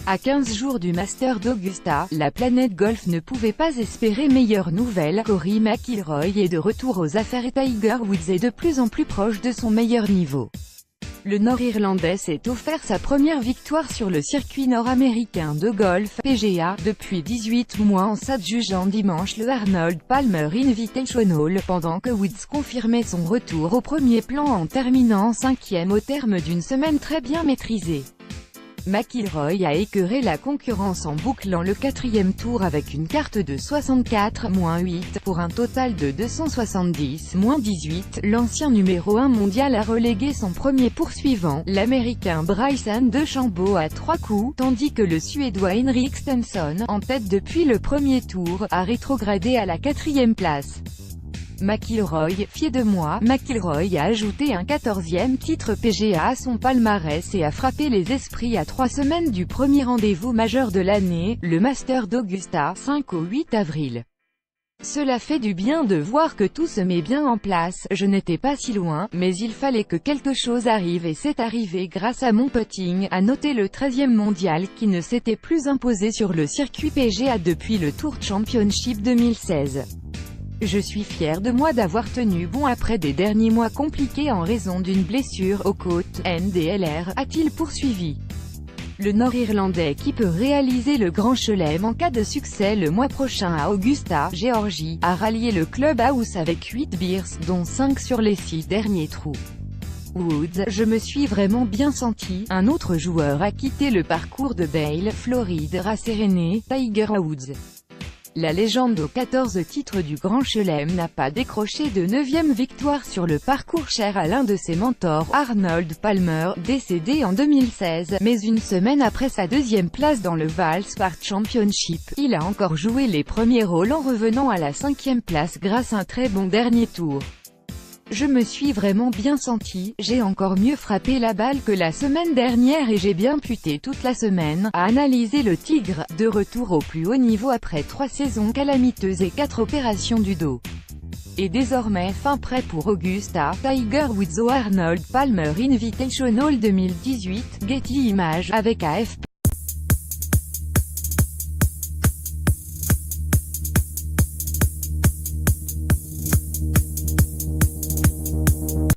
À 15 jours du Master d'Augusta, la planète golf ne pouvait pas espérer meilleure nouvelle. Rory McIlroy est de retour aux affaires et Tiger Woods est de plus en plus proche de son meilleur niveau. Le Nord-Irlandais s'est offert sa première victoire sur le circuit nord-américain de golf, PGA, depuis 18 mois en s'adjugeant dimanche le Arnold Palmer Invitational, pendant que Woods confirmait son retour au premier plan en terminant 5e au terme d'une semaine très bien maîtrisée. McIlroy a écœuré la concurrence en bouclant le 4e tour avec une carte de 64-8, pour un total de 270-18. L'ancien numéro 1 mondial a relégué son premier poursuivant, l'Américain Bryson DeChambeau à 3 coups, tandis que le Suédois Henrik Stenson, en tête depuis le premier tour, a rétrogradé à la 4e place. McIlroy, fier de moi, McIlroy a ajouté un 14e titre PGA à son palmarès et a frappé les esprits à 3 semaines du premier rendez-vous majeur de l'année, le Master d'Augusta, 5 au 8 avril. Cela fait du bien de voir que tout se met bien en place. Je n'étais pas si loin, mais il fallait que quelque chose arrive et c'est arrivé grâce à mon putting, a noté le 13e mondial qui ne s'était plus imposé sur le circuit PGA depuis le Tour Championship 2016. Je suis fier de moi d'avoir tenu bon après des derniers mois compliqués en raison d'une blessure aux côtes, NDLR, a-t-il poursuivi. Le Nord-Irlandais qui peut réaliser le Grand Chelem en cas de succès le mois prochain à Augusta, Géorgie, a rallié le clubhouse avec 8 birds, dont 5 sur les 6 derniers trous. Woods, je me suis vraiment bien senti. Un autre joueur a quitté le parcours de Vail, Floride, rasséréné, Tiger Woods. La légende aux 14 titres du Grand Chelem n'a pas décroché de 9e victoire sur le parcours cher à l'un de ses mentors, Arnold Palmer, décédé en 2016, mais une semaine après sa 2e place dans le Valspar Championship, il a encore joué les premiers rôles en revenant à la 5e place grâce à un très bon dernier tour. Je me suis vraiment bien senti, j'ai encore mieux frappé la balle que la semaine dernière et j'ai bien putté toute la semaine, a analysé le Tigre, de retour au plus haut niveau après 3 saisons calamiteuses et 4 opérations du dos. Et désormais fin prêt pour Augusta, Tiger Woods au Arnold Palmer Invitational 2018, Getty Images, avec AFP.